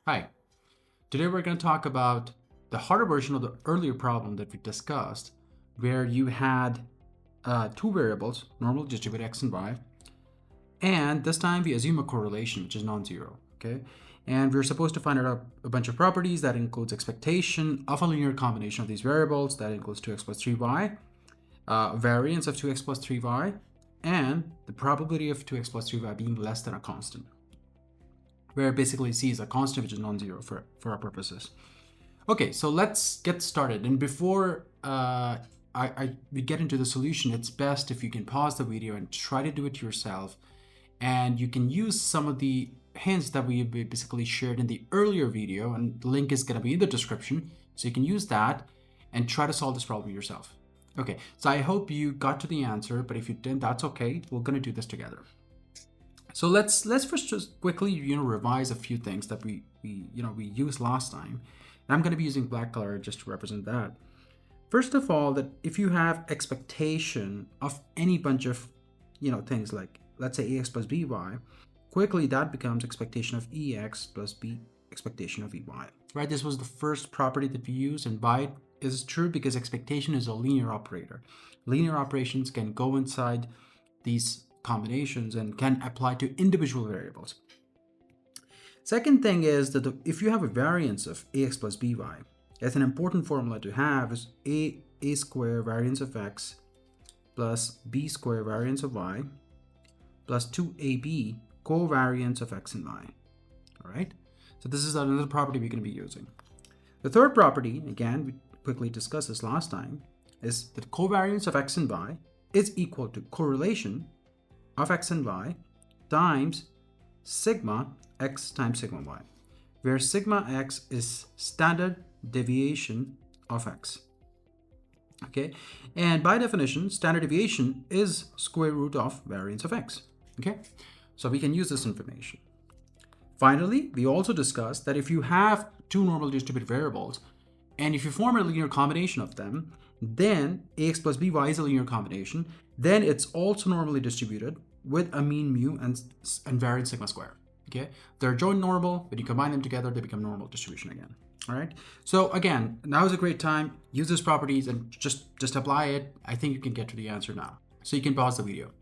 Hi, today we're going to talk about the harder version of the earlier problem that we discussed, where you had two variables, normally distributed x and y, and this time we assume a correlation, which is non-zero, okay? And we're supposed to find out a bunch of properties that includes expectation of a linear combination of these variables, that includes 2x plus 3y, variance of 2x plus 3y, and the probability of 2x plus 3y being less than a constant, where basically c is a constant which is non-zero for our purposes. Okay, so let's get started. And before we get into the solution, it's best if you can pause the video and try to do it yourself. And you can use some of the hints that we basically shared in the earlier video, and the link is going to be in the description. So you can use that and try to solve this problem yourself. Okay, so I hope you got to the answer, but if you didn't, that's okay. We're going to do this together. So let's first just quickly revise a few things that we used last time. And I'm going to be using black color just to represent that. First of all, that if you have expectation of any bunch of things like, let's say, ax plus by, quickly that becomes expectation of ex plus b expectation of ey, right? This was the first property that we used, and why is true because expectation is a linear operator. Linear operations can go inside these combinations and can apply to individual variables. Second thing is that if you have a variance of ax plus by, it's an important formula to have is a square variance of x plus b square variance of y plus 2ab covariance of x and y. All right, so this is another property we're going to be using. The third property, again, we quickly discussed this last time, is that covariance of x and y is equal to correlation of x and y times sigma x times sigma y, where sigma x is standard deviation of x. Okay, and by definition, standard deviation is square root of variance of x. Okay, so we can use this information. Finally, we also discussed that if you have two normally distributed variables, and if you form a linear combination of them, then ax plus by is a linear combination, then it's also normally distributed with a mean mu and variance sigma square. Okay, they're joint normal. When you combine them together, they become normal distribution again. All right, so again, now is a great time. Use these properties and just apply it. I think you can get to the answer now, so you can pause the video.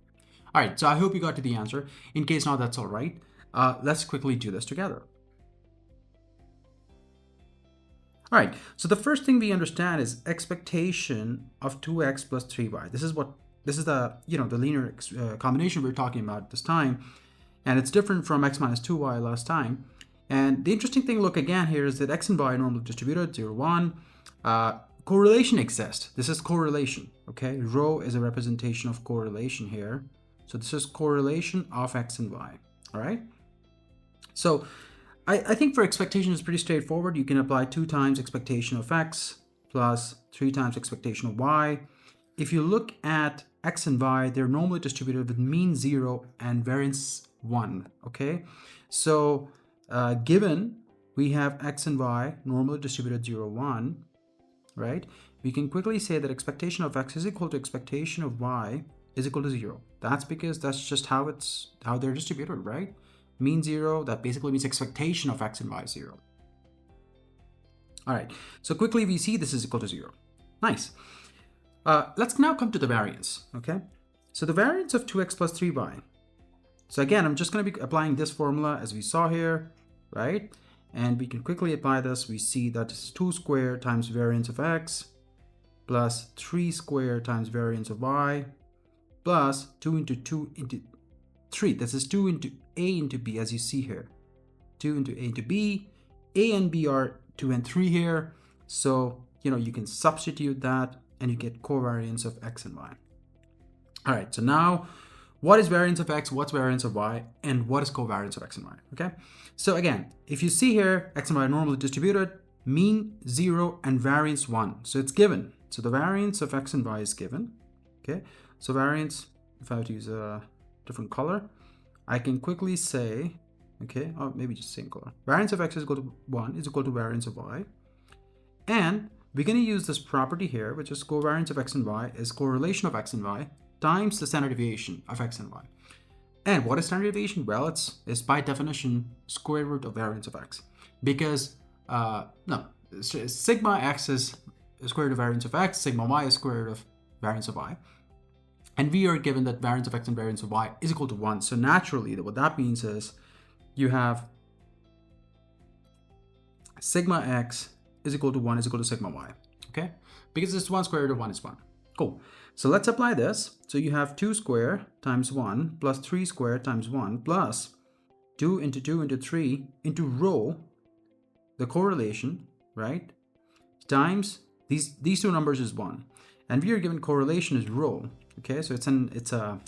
All right, so I hope you got to the answer. In case not, that's all right. Let's quickly do this together. All right, so the first thing we understand is expectation of 2x plus 3y. This is the the linear combination we're talking about this time, and it's different from x minus 2y last time. And the interesting thing, look again here, is that x and y are normally distributed 0, 1. Correlation exists. This is correlation. Okay, rho is a representation of correlation here. So this is correlation of x and y. All right. So I think for expectation is pretty straightforward. You can apply 2 times expectation of x plus 3 times expectation of y. If you look at x and y, they're normally distributed with mean 0 and variance 1. Okay, so given we have x and y normally distributed 0, 1, right? We can quickly say that expectation of x is equal to expectation of y is equal to 0. That's because that's just how they're distributed, right? Mean 0, that basically means expectation of x and y is 0. All right, so quickly we see this is equal to 0. Nice. Let's now come to the variance, okay? So the variance of 2x plus 3y. So again, I'm just going to be applying this formula as we saw here, right? And we can quickly apply this. We see that it's 2 squared times variance of x plus 3 squared times variance of y plus 2 into 2 into 3. This is 2 into a into b, as you see here. 2 into a into b. A and b are 2 and 3 here. So, you can substitute that and you get covariance of x and y. All right, so now what is variance of x, what's variance of y, and what is covariance of x and y, okay? So again, if you see here, x and y are normally distributed, mean 0 and variance 1. So it's given. So the variance of x and y is given, okay? So variance, if I have to use a different color, I can quickly say, okay, or maybe just same color. Variance of x is equal to 1 is equal to variance of y. And we're going to use this property here, which is covariance of x and y is correlation of x and y times the standard deviation of x and y. And what is standard deviation? Well, it's by definition square root of variance of x. because no, sigma x is square root of variance of x, sigma y is square root of variance of y. And we are given that variance of x and variance of y is equal to 1. So naturally, what that means is you have sigma x is equal to 1 is equal to sigma y. Okay? Because it's 1 square root of 1 is 1. Cool. So let's apply this. So you have 2 square times 1 plus 3 square times 1 plus 2 into 2 into 3 into rho, the correlation, right? Times these two numbers is 1. And we are given correlation is rho. Okay, so it's a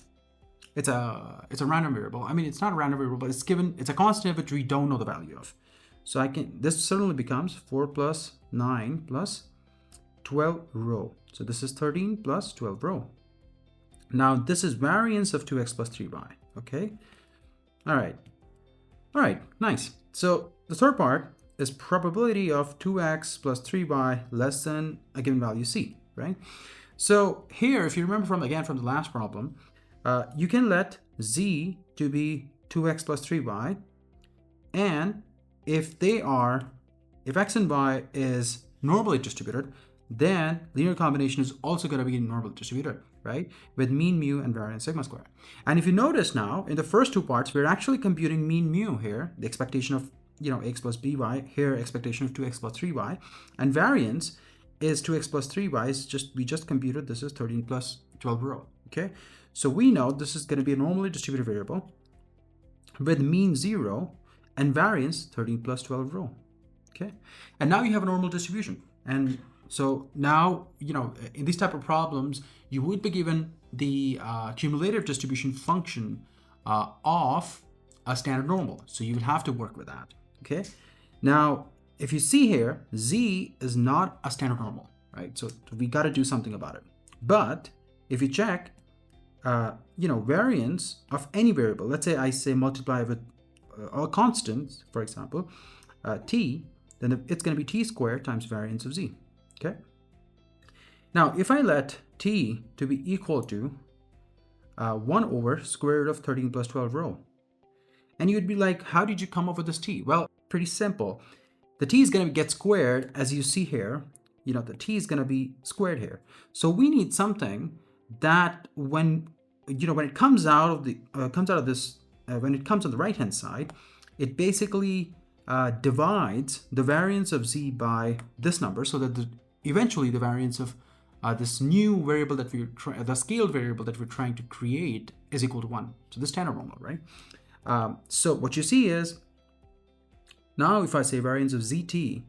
random variable. I mean, it's not a random variable, but it's a constant which we don't know the value of. So this certainly becomes 4 plus 9 plus 12 rho. So this is 13 plus 12 rho. Now this is variance of 2x plus 3y. Okay. All right, nice. So the third part is probability of 2x plus 3y less than a given value c, right? So here, if you remember from the last problem, you can let z to be 2x plus 3y, and if x and y is normally distributed, then linear combination is also going to be normally distributed, right? With mean mu and variance sigma square. And if you notice now, in the first two parts, we're actually computing mean mu here, the expectation of x plus by, here expectation of 2x plus 3y, and variance is 2x plus 3y, we just computed this is 13 plus 12 rho, okay? So we know this is going to be a normally distributed variable with mean 0 and variance 13 plus 12 rho, okay? And now you have a normal distribution. And so now, in these type of problems, you would be given the cumulative distribution function of a standard normal. So you would have to work with that, okay? Now, if you see here, z is not a standard normal, right? So we got to do something about it. But if you check, variance of any variable, let's say I say multiply with a constant, for example, t, then it's going to be t squared times variance of z, okay? Now, if I let t to be equal to 1 over square root of 13 plus 12 rho, and you'd be like, how did you come up with this t? Well, pretty simple. The t is going to get squared, as you see here. The t is going to be squared here. So we need something that when it comes out of this, when it comes on the right hand side, it basically divides the variance of z by this number, so that eventually the variance of this new variable that the scaled variable that we're trying to create is equal to 1. So the standard normal, right? So what you see is, now if I say variance of zt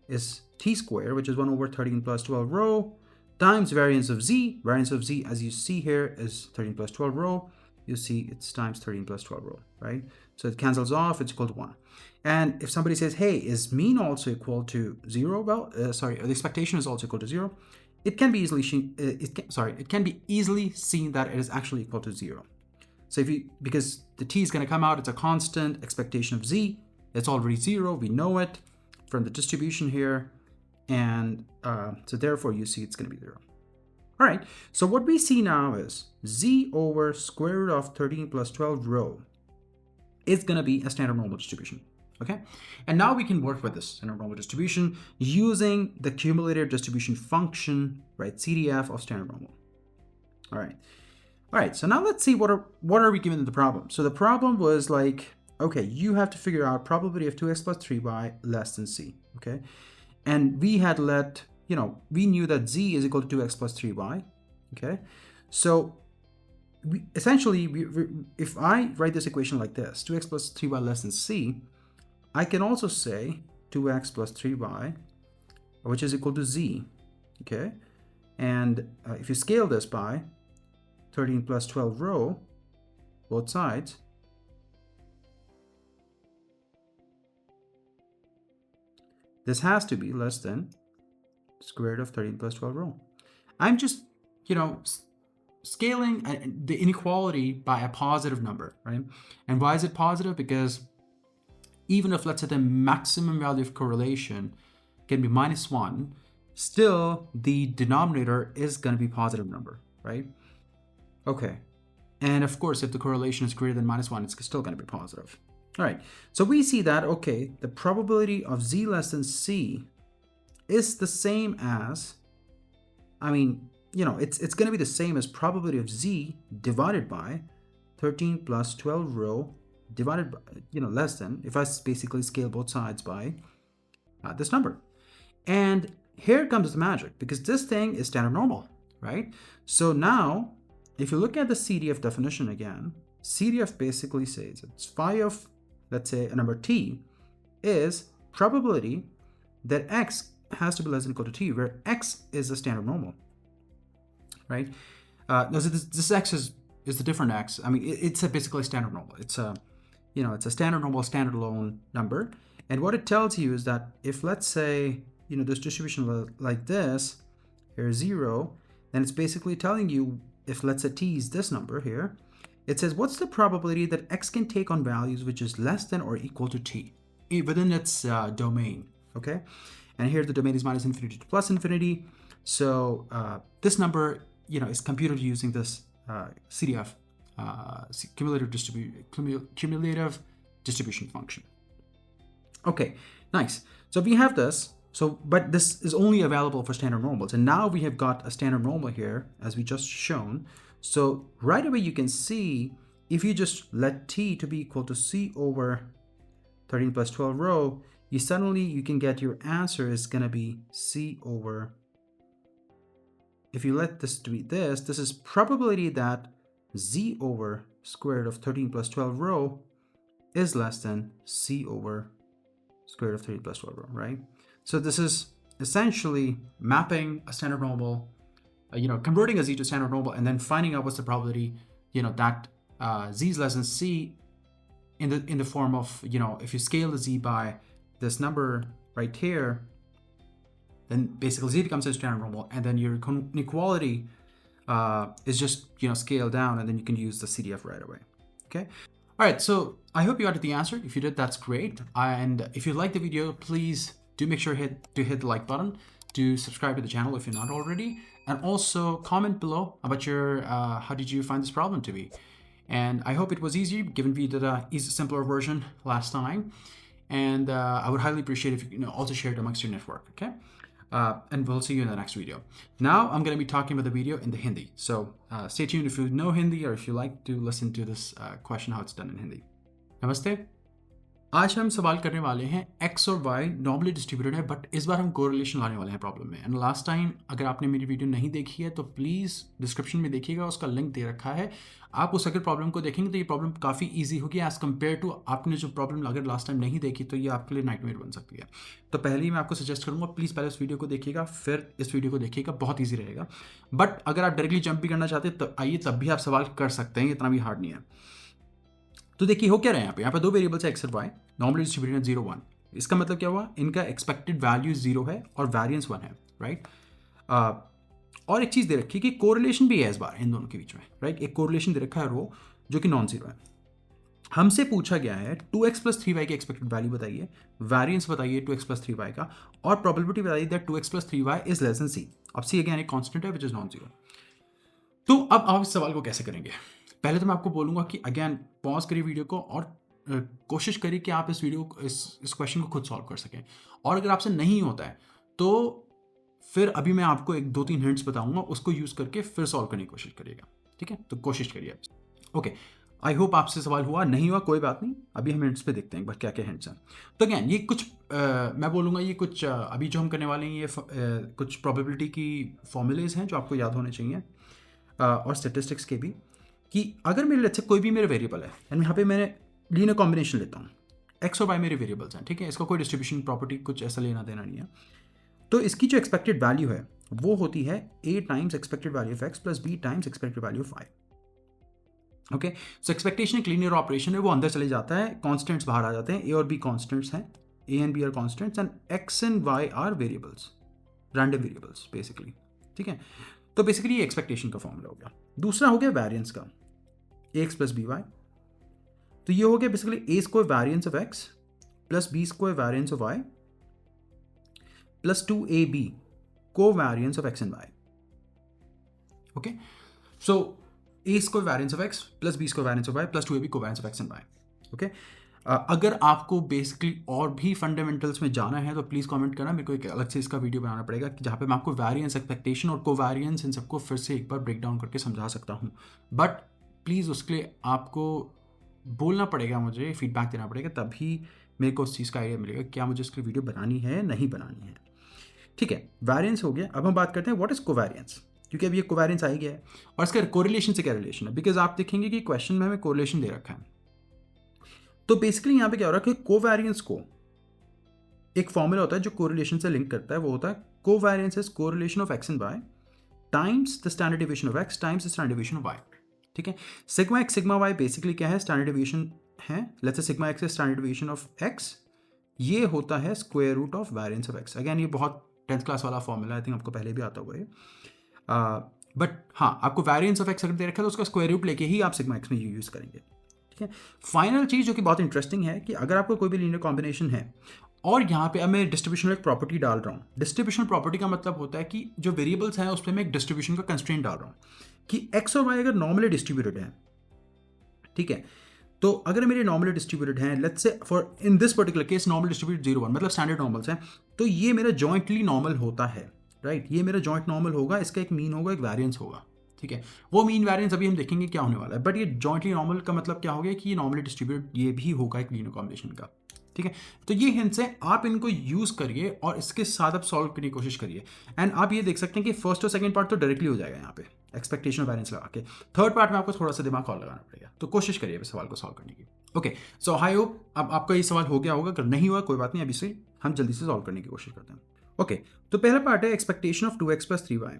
is t squared, which is 1 over 13 plus 12 rho, times variance of z. Variance of z, as you see here, is 13 plus 12 rho. You see it's times 13 plus 12 rho, right? So it cancels off, it's equal to 1. And if somebody says, hey, is mean also equal to 0? Well, the expectation is also equal to 0. It can be easily seen that it is actually equal to 0. So because the t is going to come out, it's a constant, expectation of z, it's already 0, we know it from the distribution here, and so therefore you see it's going to be 0. All right, so what we see now is z over square root of 13 plus 12 rho is going to be a standard normal distribution, okay? And now we can work with this standard normal distribution using the cumulative distribution function, right, CDF of standard normal. All right, so now let's see what are we given in the problem. So the problem was like, okay, you have to figure out probability of 2x plus 3y less than c, okay? And we had we knew that z is equal to 2x plus 3y, okay? So if I write this equation like this, 2x plus 3y less than c, I can also say 2x plus 3y, which is equal to z, okay? And if you scale this by 13 plus 12 rho, both sides, this has to be less than square root of 13 plus 12 rho. I'm just, scaling the inequality by a positive number, right? And why is it positive? Because even if, let's say, the maximum value of correlation can be -1, still the denominator is going to be positive number, right? Okay. And of course, if the correlation is greater than -1, it's still going to be positive. All right, so we see that, okay, the probability of z less than c is the same as, I mean, you know, it's going to be the same as probability of z divided by 13 plus 12 rho divided by, you know, less than, if I basically scale both sides by this number. And here comes the magic, because this thing is standard normal, right? So now, if you look at the CDF definition again, CDF basically says it's phi of, let's say, a number t is probability that x has to be less than or equal to t, where x is the standard normal, right? This x is a different x. I mean, it's basically standard normal. It's a, you know, it's a standard normal standalone number. And what it tells you is that if, let's say, you know, this distribution like this, here's 0, then it's basically telling you, if let's say t is this number here, it says what's the probability that x can take on values which is less than or equal to t within its domain, okay? And here the domain is minus infinity to plus infinity. So this number, you know, is computed using this CDF, cumulative distribution function. Okay, nice. So we have this. So, but this is only available for standard normals. And now we have got a standard normal here, as we just shown. So right away you can see, if you just let t to be equal to c over 13 plus 12 rho, you can get your answer is going to be c over, if you let this to be this is probability that z over square root of 13 plus 12 rho is less than c over square root of 13 plus 12 rho, right? So this is essentially mapping a standard normal, you know, converting a z to standard normal, and then finding out what's the probability, you know, that z is less than c in the form of, you know, if you scale the z by this number right here, then basically z becomes a standard normal, and then your inequality is just, you know, scaled down, and then you can use the CDF right away. Okay. All right. So I hope you got the answer. If you did, that's great. And if you liked the video, please do make sure to hit the like button, to subscribe to the channel if you're not already, and also comment below about your how did you find this problem to be. And I hope it was easy, given we did a simpler version last time. And I would highly appreciate if you also share it amongst your network, okay? And we'll see you in the next video. Now I'm going to be talking about the video in the Hindi. So stay tuned if you know Hindi, or if you like to listen to this question, how it's done in Hindi. Namaste. आज हम सवाल करने वाले हैं x और y normally distributed है, but इस बार हम कोरिलेशन लाने वाले हैं प्रॉब्लम में. एंड लास्ट टाइम अगर आपने मेरी वीडियो नहीं देखी है तो प्लीज़ डिस्क्रिप्शन में देखिएगा, उसका लिंक दे रखा है. आप उस अगर प्रॉब्लम को देखेंगे तो ये प्रॉब्लम काफ़ी इजी होगी एज़ कम्पेयर टू आपने जो प्रॉब्लम अगर लास्ट टाइम नहीं देखी तो ये आपके लिए नाइटमेयर बन सकती है. तो पहले ही मैं आपको सजेस्ट करूँगा, प्लीज़ पहले इस वीडियो को देखिएगा, फिर इस वीडियो को देखिएगा, बहुत ईजी रहेगा. बट अगर आप डायरेक्टली जंप भी करना चाहते हैं तो आइए, तब भी आप सवाल कर सकते हैं, इतना भी हार्ड नहीं है. तो देखिए हो क्या रहा है यहाँ पे दो वेरिएबल्स है x और y, नॉर्मली डिस्ट्रीब्यूटेड 0 1. इसका मतलब क्या हुआ, इनका एक्सपेक्टेड वैल्यू 0 है और वेरिएंस 1 है, राइट. और एक चीज़ दे रखी है कि कोरिलेशन भी है इस बार इन दोनों के बीच में, राइट. एक कोरिलेशन दे रखा है रो जो कि नॉन जीरो है. हमसे पूछा गया है 2x प्लस 3y की एक्सपेक्टेड वैल्यू बताइए, वेरिएंस बताइए 2x प्लस 3y का, और प्रोबेबिलिटी बताइए that 2x plus 3y is less than c. अब c अगेन एक कांस्टेंट है विच इज नॉन जीरो. तो अब आप इस सवाल को कैसे करेंगे. पहले तो मैं आपको बोलूँगा कि अगेन पॉज करिए वीडियो को और कोशिश करिए कि आप इस क्वेश्चन को खुद सॉल्व कर सकें. और अगर आपसे नहीं होता है तो फिर अभी मैं आपको 2-3 हिंट्स बताऊंगा, उसको यूज़ करके फिर सॉल्व करने की कोशिश करिएगा, ठीक है. तो कोशिश करिए. ओके, आई होप आपसे सवाल हुआ, नहीं हुआ कोई बात नहीं, अभी हम हिंट्स पे देखते हैं एक बार क्या क्या हिंट्स हैं. तो अगेन ये कुछ मैं बोलूँगा, ये कुछ अभी जो हम करने वाले हैं ये कुछ प्रोबेबिलिटी की फॉर्मूलेज हैं जो आपको याद होने चाहिए, और स्टेटिस्टिक्स के भी, कि अगर मेरे लिए कोई भी मेरे वेरिएबल है एंड यहाँ पे मैंने लीनियर कॉम्बिनेशन लेता हूँ, एक्स और वाई मेरे वेरिएबल्स हैं, ठीक है. इसका कोई डिस्ट्रीब्यूशन प्रॉपर्टी कुछ ऐसा लेना देना नहीं है. तो इसकी जो एक्सपेक्टेड वैल्यू है वो होती है a times expected value of x plus b times expected value of y. Okay, so expectation एक लीनियर ऑपरेशन है, वो अंदर चले जाता है, कॉन्स्टेंट्स बाहर आ जाते हैं, a और b कॉन्स्टेंट्स हैं, a and b are constants and x and y are variables, random variables basically, ठीक है. तो बेसिकली ये एक्सपेक्टेशन का फॉर्मूला हो गया. दूसरा हो गया वेरिएंस का, ax प्लस बी वाई. तो ये हो गया basically a square variance of x plus b square variance of y plus 2ab को variance of x and y. Okay, so a square variance of x plus b square variance of y plus 2ab को variance of x and y. Okay, अगर आपको basically और भी fundamentals में जाना है तो प्लीज़ कमेंट करना, मेरे को एक अलग से इसका वीडियो बनाना पड़ेगा कि जहाँ पे मैं आपको वेरिएंस, एक्सपेक्टेशन और कोवेरिएंस इन सबको फिर से एक बार ब्रेक डाउन करके समझा सकता हूँ। बट प्लीज़ उसके लिए आपको बोलना पड़ेगा, मुझे फीडबैक देना पड़ेगा, तभी मेरे को उस चीज़ का आइडिया मिलेगा क्या मुझे उसकी वीडियो बनानी है नहीं बनानी है। ठीक है, वेरिएंस हो गया। अब हम बात करते हैं व्हाट इज़ कोवेरिएंस, क्योंकि अब ये कोवेरिएंस आ ही गया है और इसका कोरिलेशन से क्या रिलेशन है, बिकॉज आप देखेंगे कि क्वेश्चन में हमें कोरिलेशन दे रखा है। तो बेसिकली यहाँ पे क्या हो रहा है कि कोवेरिएंस को एक फॉर्मूला होता है जो कोरिलेशन से लिंक करता है, वो होता है covariance is correlation of X and Y times the standard division of X times the standard division of Y. ठीक है, sigma X sigma Y basically क्या है, स्टैंडर्ड डिवीजन है। Let's say sigma X is standard division of X, ये होता है square root of variance of X. Again ये बहुत 10th क्लास वाला फॉर्मूला, आई थिंक आपको पहले भी आता हुआ है। बट हाँ, आपको वेरिएंस ऑफ एक्स अगर दे रखा है तो उसका स्क्वायर रूट लेके ही आप सिग्मा एक्स में यूज़ करेंगे। ठीक है, फाइनल चीज़ जो कि बहुत इंटरेस्टिंग है कि अगर आपको कोई भी लीनियर कॉम्बिनेशन है और यहाँ पे अब मैं डिस्ट्रीब्यूशनल एक प्रॉपर्टी डाल रहा हूँ। डिस्ट्रीब्यूशनल प्रॉपर्टी का मतलब होता है कि जो वेरिएबल्स हैं उस पर मैं एक डिस्ट्रीब्यूशन का कंस्ट्रेंट डाल रहा हूँ कि एक्स और वाई अगर नॉर्मली डिस्ट्रीब्यूटेड है, ठीक है, तो अगर मेरे नॉर्मली डिस्ट्रीब्यूटेड हैं, let's say for in this particular case normal distributed 0 1 मतलब स्टैंडर्ड नॉर्मल्स हैं, तो ये मेरा जॉइंटली नॉर्मल होता है, राइट। ये मेरा जॉइंट नॉर्मल होगा, इसका एक मीन होगा, एक वेरिएंस होगा। ठीक है, वो मीन वेरिएंस अभी हम देखेंगे क्या होने वाला है, बट ये जॉइंटली नॉर्मल का मतलब क्या हो गया कि ये नॉर्मली डिस्ट्रीब्यूटेड ये भी होगा एक लीनियर कॉम्बिनेशन का। ठीक है, तो ये हिंट्स है, आप इनको यूज करिए और इसके साथ आप सॉल्व करने की कोशिश करिए। एंड आप ये देख सकते हैं कि फर्स्ट और सेकंड पार्ट तो डायरेक्टली हो जाएगा यहाँ पे एक्सपेक्टेशन और वेरिएंस लगा के। थर्ड पार्ट में आपको थोड़ा सा दिमाग और लगाना पड़ेगा, तो कोशिश करिए इस सवाल को सॉल्व करने की। ओके, सो आई होप अब आपका ये सवाल हो गया होगा, अगर नहीं हुआ कोई बात नहीं, अभी से हम जल्दी से सॉल्व करने की कोशिश करते हैं। ओके, तो पहला पार्ट है एक्सपेक्टेशन ऑफ 2x + 3y।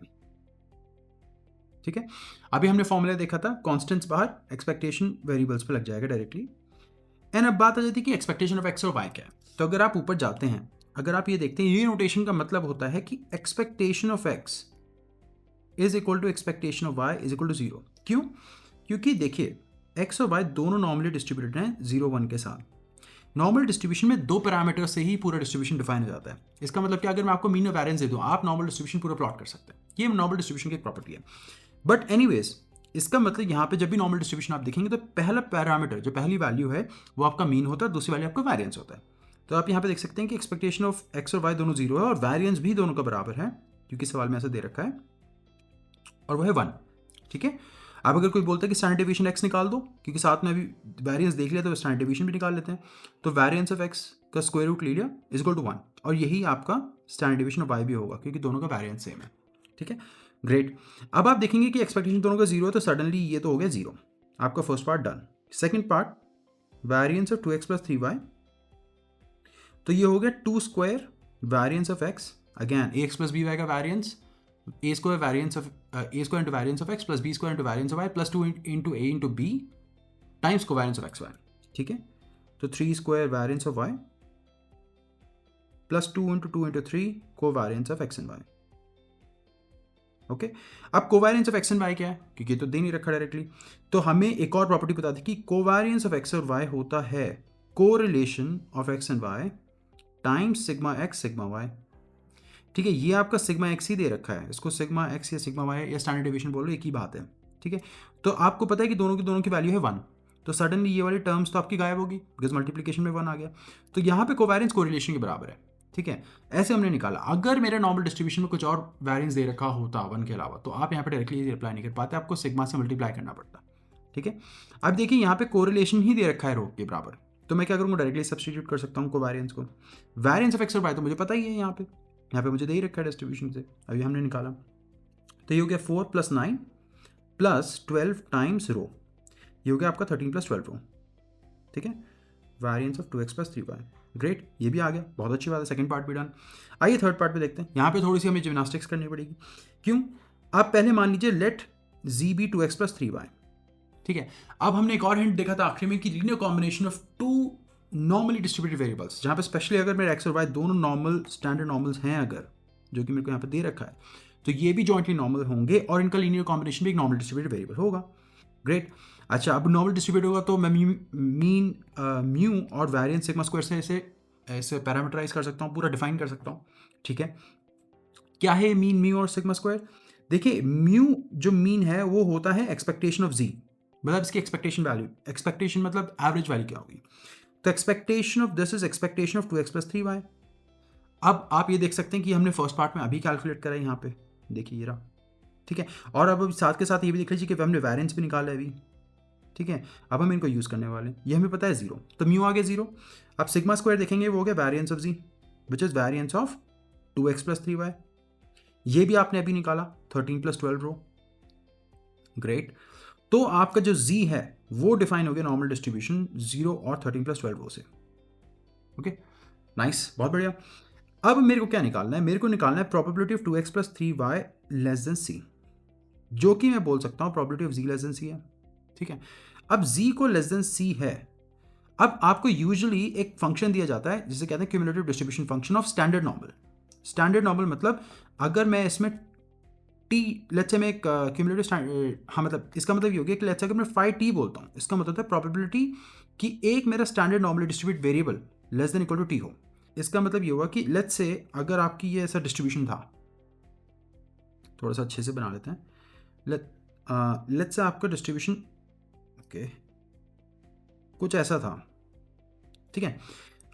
ठीक है, अभी हमने फॉर्मूला देखा था, कॉन्स्टेंट्स बाहर, एक्सपेक्टेशन वेरिएबल्स पे लग जाएगा डायरेक्टली। एंड अब बात आ जाती है कि एक्सपेक्टेशन ऑफ एक्स और वाई क्या है। तो अगर आप ऊपर जाते हैं, अगर आप ये देखते हैं, ये नोटेशन का मतलब होता है कि expectation of X is equal to expectation of Y is equal to 0। क्यों? क्योंकि देखिए एक्स और वाई दोनों नॉर्मली डिस्ट्रीब्यूटेड हैं 0 1 के साथ। नॉर्मल डिस्ट्रीब्यूशन में 2 पैरामीटर से ही पूरा डिस्ट्रीब्यूशन डिफाइन हो जाता है। इसका मतलब कि अगर मैं आपको मीन और वेरिएंस दे दूं, आप नॉर्मल डिस्ट्रीब्यूशन पूरा प्लॉट कर सकते हैं। ये नॉर्मल डिस्ट्रीब्यूशन की एक प्रॉपर्टी है। बट एनीवेज, इसका मतलब यहाँ पे जब भी नॉर्मल डिस्ट्रीब्यूशन आप देखेंगे तो पहला पैरामीटर, जो पहली वैल्यू है, वो आपका मीन होता है, दूसरी वैल्यू आपका वेरिएंस होता है। तो आप यहाँ पे देख सकते हैं कि एक्सपेक्टेशन ऑफ एक्स और वाई दोनों 0 है और वेरिएंस भी दोनों का बराबर है, क्योंकि सवाल में ऐसा दे रखा है, और वो है 1। ठीक है, अब अगर कोई बोलता है कि स्टैंडर्ड डिवीजन एक्स निकाल दो, क्योंकि साथ में अभी वेरिएंस देख लिया तो स्टैंडर्ड डिवीजन भी निकाल लेते हैं, तो वेरिएंस ऑफ एक्स का स्क्वायर रूट ले लिया इज इक्वल टू 1, और यही आपका स्टैंडर्ड डिवीजन ऑफ वाई भी होगा, क्योंकि दोनों का वेरिएंस सेम है। ठीक है, ग्रेट। अब आप देखेंगे कि एक्सपेक्टेशन दोनों का 0 है, तो सडनली ये तो हो गया 0, आपका first part done. Second part, variance of 2x + 3y, तो ये हो गया 2 square variance of X, again ax + by का variance, a square variance of a square into variance of x plus b square into variance of y plus 2 into a into b times covariance of X Y. ठीक है, तो 3 square variance of y plus 2 into 2 into 3 covariance of X and Y. Okay, अब covariance of X and Y क्या है, क्योंकि तो दे नहीं रखा डायरेक्टली, तो हमें एक और प्रॉपर्टी बता दी कि कोवेरिएंस ऑफ एक्स और वाई होता है correlation of X and Y times sigma X sigma Y. ठीक है, ये आपका सिग्मा एक्स ही दे रखा है, इसको सिग्मा एक्स या सिग्मा वाई या स्टैंडर्ड डिवीजन बोलो, एक ही बात है। ठीक है, तो आपको पता है कि दोनों की वैल्यू है 1, तो सडनली ये वाली टर्म्स तो आपकी गायब होगी, बिकॉज मल्टीप्लिकेशन में 1 आ गया, तो यहाँ पे कोवेरिएंस कोरिलेशन के बराबर है। ठीक है, ऐसे हमने निकाला। अगर मेरे नॉर्मल डिस्ट्रीब्यूशन में कुछ और वेरिएंस दे रखा होता 1 के अलावा, तो आप यहाँ पे डायरेक्टली रिप्लाई नहीं कर पाते, आपको सिग्मा से मल्टीप्लाई करना पड़ता। ठीक है, अब देखिए यहाँ पे कोरिलेशन ही दे रखा है रो के बराबर, तो मैं क्या करूँगा, डायरेक्टली सब्स्टिट्यूट कर सकता हूँ कोवेरिएंस को। वेरिएंस ऑफ एक्स और वाई तो मुझे पता ही है, यहाँ पे मुझे दे ही रखा है डिस्ट्रीब्यूशन से, अभी हमने निकाला, तो ये हो गया 4 + 9 + 12 टाइम्स रो, ये हो गया आपका 13 + 12 रो। ठीक है, variance of 2x + 3y, great, ये भी आ गया, बहुत अच्छी बात है, सेकंड पार्ट भी डन। आइए थर्ड पार्ट पे देखते हैं। यहाँ पे थोड़ी सी हमें जिम्नास्टिक्स करनी पड़ेगी। क्यों? आप पहले मान लीजिए late z be 2x + 3y। ठीक है, अब हमने एक और हिंट देखा था आखिर में कि linear combination of 2 normally distributed variables, जहाँ पे स्पेशली अगर मेरे एक्स और वाई दोनों नॉर्मल स्टैंडर्ड नॉर्मल्स हैं, अगर जो कि मेरे को यहाँ पे दे रखा है, तो ये भी जॉइंटली नॉर्मल होंगे और इनका लीनियर कॉम्बिनेशन भी एक नॉर्मल डिस्ट्रीब्यूटेड वेरिएबल होगा। ग्रेट, अच्छा, अब नॉर्मल डिस्ट्रीब्यूट होगा तो मैं मीन म्यू और वेरिएंस सिग्मा स्क्वायर से ऐसे पैरामीटराइज कर सकता हूँ, पूरा डिफाइन कर सकता हूँ। ठीक है, क्या है मीन, म्यू और सिग्मा स्क्वायर? देखिए, म्यू जो मीन है वो होता है एक्सपेक्टेशन ऑफ जी, मतलब इसकी एक्सपेक्टेशन वैल्यू, एक्सपेक्टेशन मतलब एवरेज वैल्यू क्या होगी। तो expectation of this is expectation of 2x plus 3y। अब आप ये देख सकते हैं कि हमने फर्स्ट पार्ट में अभी कैलकुलेट करा है यहाँ पे, देखिए ये रहा, ठीक है। और अब साथ के साथ ये भी देख लीजिए कि हमने वेरिएंस भी निकाला है अभी, ठीक है। अब हम इनको यूज़ करने वाले हैं, ये हमें पता है 0, तो म्यू आ गया 0। अब सिग्मा स्क्वायर देखेंगे, वो हो गया variance of z which is variance of 2x plus 3y। ये भी आपने अभी निकाला 13 प्लस 12 रो, ग्रेट। तो आपका जो z है वो डिफाइन हो गया नॉर्मल डिस्ट्रीब्यूशन 0 और 13 प्लस 12 रो से, ओके नाइस, बहुत बढ़िया। अब मेरे को क्या निकालना है, मेरे को निकालना है probability of 2x plus 3y less than c, जो कि मैं बोल सकता हूँ probability of z less than c है, ठीक है। अब z को लेस देन c है। अब आपको यूजुअली एक फंक्शन दिया जाता है जिसे कहते हैं cumulative distribution function of standard normal. Standard normal मतलब अगर मैं इसमें t, लेट्स से मैं एक क्यूमुलेटिव, हाँ मतलब इसका मतलब ये हो गया कि लेट्स से अगर मैं 5t बोलता हूँ, इसका मतलब है प्रोबेबिलिटी कि एक मेरा standard normally distribute variable less than equal to t हो। इसका मतलब ये हुआ कि लेट्स से अगर आपकी ये ऐसा डिस्ट्रीब्यूशन था, थोड़ा सा अच्छे से बना लेते हैं, लेट्स से आपका डिस्ट्रीब्यूशन ओके कुछ ऐसा था, ठीक है।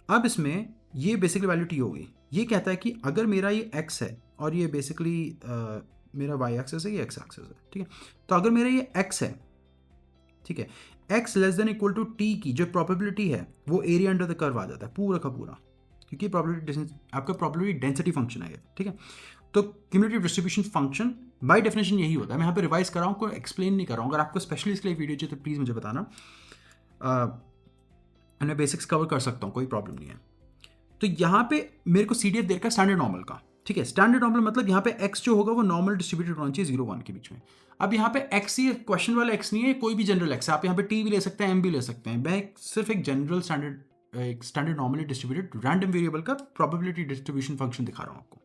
अब इसमें ये बेसिकली वैल्यू t होगी। ये कहता है कि अगर मेरा ये x है और ये बेसिकली मेरा y एक्सेस है, ये x एक्सेस है, ठीक है। तो अगर मेरा ये x है, ठीक है, x less than equal to t की जो प्रोबेबिलिटी है वो एरिया अंडर द कर्व आ जाता है पूरा का पूरा, क्योंकि प्रोबेबिलिटी आपका प्रोबेबिलिटी डेंसिटी फंक्शन है, ठीक है। तो cumulative distribution function by definition यही होता है। मैं यहाँ पे रिवाइज कर रहा हूँ, कोई एक्सप्लेन नहीं कर रहा हूँ। अगर आपको स्पेशली इसके लिए वीडियो चाहिए तो प्लीज़ मुझे बताना, मैं बेसिक्स कवर कर सकता हूँ, कोई प्रॉब्लम नहीं है। तो यहाँ पे मेरे को CDF दे रखा है स्टैंडर्ड नॉर्मल का, ठीक है। स्टैंडर्ड नॉर्मल मतलब यहाँ पे x जो होगा वो नॉर्मल डिस्ट्रीब्यूटेड होना चाहिए 0 1 के बीच में। अब यहाँ पे x ये क्वेश्चन वाला x नहीं है, कोई भी जनरल x है। आप यहाँ पे t भी ले सकते हैं, m भी ले सकते हैं। मैं सिर्फ एक general standard normally distributed random variable का प्रोबेबिलिटी डिस्ट्रीब्यूशन फंक्शन दिखा रहा हूँ आपको,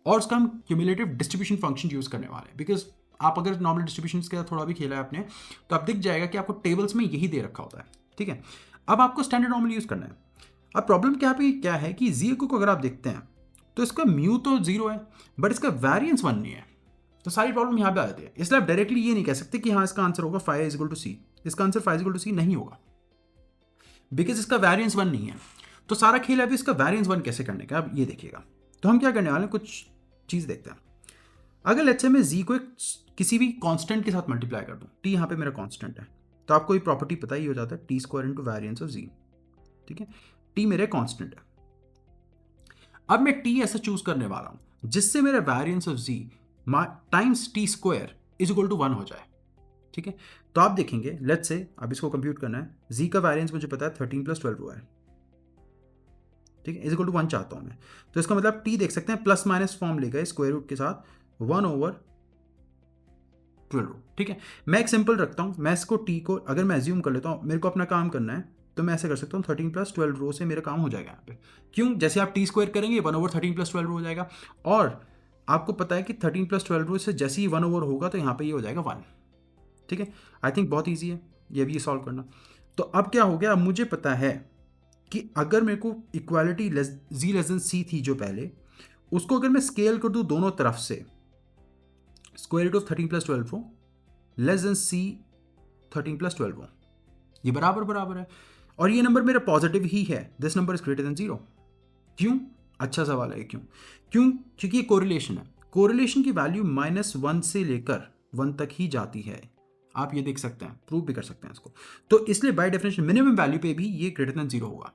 और उसका हम क्यूमुलेटिव डिस्ट्रीब्यूशन फंक्शन यूज़ करने वाले हैं। बिकॉज आप अगर नॉर्मल डिस्ट्रीब्यूशन के साथ थोड़ा भी खेला है आपने, तो आप दिख जाएगा कि आपको टेबल्स में यही दे रखा होता है, ठीक है। अब आपको स्टैंडर्ड नॉर्मल यूज़ करना है। अब प्रॉब्लम क्या है कि जी को अगर आप देखते हैं तो इसका म्यू तो 0 है, बट इसका वेरिएंस 1 नहीं है। तो सारी प्रॉब्लम यहाँ पे आ जाती है। इसलिए आप डायरेक्टली ये नहीं कह सकते कि हाँ इसका आंसर होगा five is equal to C. इसका answer five is equal to C नहीं होगा, बिकॉज इसका वेरिएंस 1 नहीं है। तो सारा खेल है अभी इसका वेरिएंस 1 कैसे करने का। अब ये देखिएगा, तो हम क्या करने वाले हैं, कुछ चीज़ देखते हैं। अगर लेट्स से मैं जी को एक किसी भी कांस्टेंट के साथ मल्टीप्लाई कर दूं, टी यहाँ पे मेरा कांस्टेंट है, तो आपको ये प्रॉपर्टी पता ही हो जाता है, T square into variance of G, ठीक है। टी मेरे कांस्टेंट है। अब मैं टी ऐसा चूज करने वाला हूं जिससे मेरा variance of Z times T square is equal to 1 हो जाए, ठीक है। तो आप देखेंगे, लेट्स से अब इसको कंप्यूट करना है। जी का वेरिएंस मुझे पता है 13 प्लस 12 है, ठीक है, इज इक्वल टू 1 चाहता हूं मैं। तो इसका मतलब टी देख सकते हैं प्लस माइनस फॉर्म लेगा स्क्वायर रूट के साथ 1/12, ठीक है। मैं एक सिंपल रखता हूं, मैं इसको टी को अगर मैं एज्यूम कर लेता हूं, मेरे को अपना काम करना है, तो मैं ऐसे कर सकता हूँ 13 प्लस 12 रो से मेरा काम हो जाएगा यहाँ पे। क्यों, जैसे आप टी स्क्वायर करेंगे 1/13 प्लस 12 हो जाएगा, और आपको पता है कि 13 प्लस 12 रो से जैसे ही 1 होगा तो यहाँ पे ये हो जाएगा 1, ठीक है। आई थिंक बहुत ईजी है ये भी सॉल्व करना। तो अब क्या हो गया, अब मुझे पता है कि अगर मेरे को इक्वालिटी जी लेस देन सी थी जो पहले, उसको अगर मैं स्केल कर दूँ दोनों तरफ से, square root of 13 plus 12 less than C 13 plus 12, ये बराबर है, और ये नंबर मेरा पॉजिटिव ही है। This number is greater than 0। क्यों, अच्छा सवाल है, क्योंकि ये कोरिलेशन है। कोरिलेशन की वैल्यू -1 से लेकर 1 तक ही जाती है। आप ये देख सकते हैं, प्रूव भी कर सकते हैं इसको। तो इसलिए बाय डेफिनेशन मिनिमम वैल्यू पे भी ये ग्रेटर देन 0 होगा,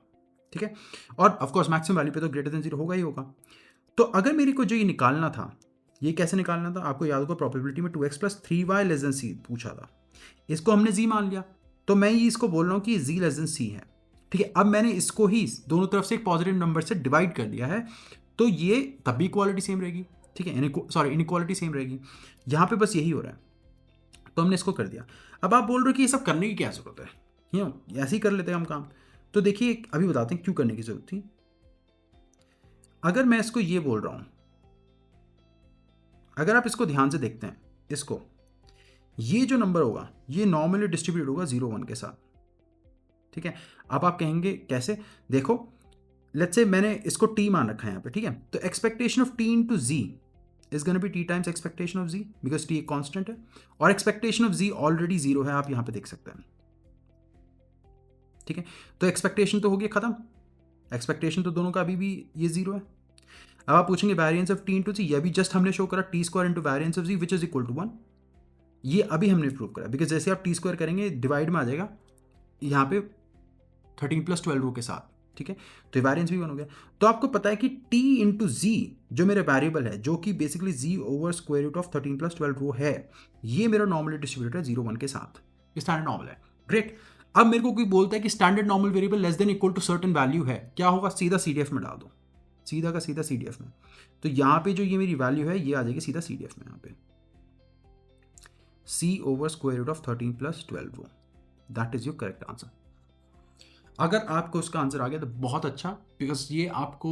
ठीक है। और ऑफकोर्स मैक्सिमम वैल्यू पे तो ग्रेटर देन 0 होगा ही होगा। तो अगर मेरे को जो ये निकालना था, ये कैसे निकालना था, आपको याद होगा प्रोबेबिलिटी में 2x plus 3y less than सी पूछा था। इसको हमने जी मान लिया, तो मैं ये इसको बोल रहा हूँ कि जी लेस देन सी है, ठीक है। अब मैंने इसको ही दोनों तरफ से एक पॉजिटिव नंबर से डिवाइड कर दिया है, तो ये तब भी इक्वालिटी सेम रहेगी, ठीक है, सॉरी इनइक्वालिटी सेम रहेगी। यहाँ पे बस यही हो रहा है, तो हमने इसको कर दिया। अब आप बोल रहे हो कि ये सब करने की क्या जरूरत है, क्यों ऐसे ही कर लेते हैं हम काम। तो देखिए अभी बताते हैं क्यों करने की जरूरत थी। अगर मैं इसको ये बोल रहा हूँ, अगर आप इसको ध्यान से देखते हैं, इसको ये जो नंबर होगा ये नॉर्मली डिस्ट्रीब्यूट होगा 0 1 के साथ, ठीक है। अब आप कहेंगे कैसे, देखो लेट्स से मैंने इसको टी मान रखा है यहाँ पे, ठीक है। तो expectation of T into Z is gonna be T times expectation of Z, because T एक कांस्टेंट है, और एक्सपेक्टेशन ऑफ जी ऑलरेडी 0 है, आप यहाँ पे देख सकते हैं, ठीक है, तो एक्सपेक्टेशन तो हो गया ख़त्म, एक्सपेक्टेशन तो दोनों का अभी भी ये 0 है। अब आप पूछेंगे variance of T into C, ये भी जस्ट हमने शो करा T square into variance of C which is equal to 1, ये अभी हमने प्रूव करा, बिकॉज जैसे आप टी स्क्वायर करेंगे डिवाइड में आ जाएगा यहाँ पे 13 + 12 रो के साथ, ठीक है, तो वेरिएंस भी 1 हो गया। तो आपको पता है कि t इंटू जी जो मेरा वेरिएबल है, जो कि basically z over square root of 13 + 12 rho है, ये मेरा नॉर्मली डिस्ट्रीब्यूटेड है 0 1 के साथ, ये स्टैंडर्ड नॉर्मल है। ग्रेट। अब मेरे को कोई बोलता है कि standard normal variable less than equal to certain value है, क्या होगा, सीधा CDF में डाल दो, सीधा का सीधा CDF में। तो यहाँ पे जो ये मेरी वैल्यू है ये आ जाएगी सीधा CDF में, यहाँ पे c over square root of 13 + 12 rho, that is your correct answer. अगर आपको उसका आंसर आ गया तो बहुत अच्छा, बिकॉज ये आपको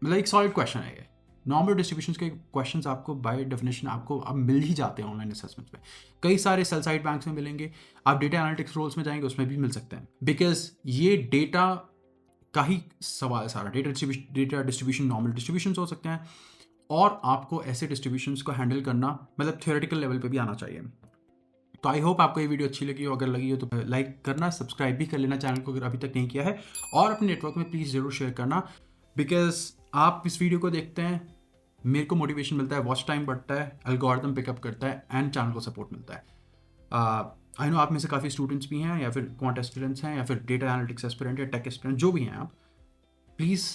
मतलब एक सॉलिड क्वेश्चन है। ये नॉर्मल डिस्ट्रीब्यूशंस के क्वेश्चंस आपको बाय डेफिनेशन आपको अब मिल ही जाते हैं ऑनलाइन असेसमेंट्स में, कई सारे सेल साइड बैंक्स में मिलेंगे, आप डेटा एनालिटिक्स रोल्स में जाएंगे उसमें भी मिल सकते हैं, बिकॉज ये डेटा का ही सवाल है सारा। डेटा डिस्ट्रीब्यूशन नॉर्मल डिस्ट्रीब्यूशंस हो सकते हैं, और आपको ऐसे डिस्ट्रीब्यूशंस को हैंडल करना मतलब थ्योरेटिकल लेवल पे भी आना चाहिए। तो आई होप आपको ये वीडियो अच्छी लगी हो, अगर लगी हो तो लाइक करना, सब्सक्राइब भी कर लेना चैनल को अगर अभी तक नहीं किया है, और अपने नेटवर्क में प्लीज़ ज़रूर शेयर करना, बिकॉज आप इस वीडियो को देखते हैं, मेरे को मोटिवेशन मिलता है, वॉच टाइम बढ़ता है, एल्गोरिथम पिकअप करता है, एंड चैनल को सपोर्ट मिलता है। आई नो आप में से काफ़ी स्टूडेंट्स भी हैं, या फिर क्वांट एस्पिरेंट्स हैं, या फिर डेटा एनालिटिक्स एस्पिरेंट या टेक एस्पिरेंट, जो भी हैं आप, प्लीज़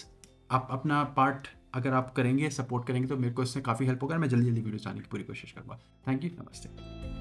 आप अपना पार्ट अगर आप करेंगे, सपोर्ट करेंगे, तो मेरे को इससे काफ़ी हेल्प होगा, मैं जल्दी जल्दी वीडियोस आने की पूरी कोशिश करूँगा। थैंक यू, नमस्ते।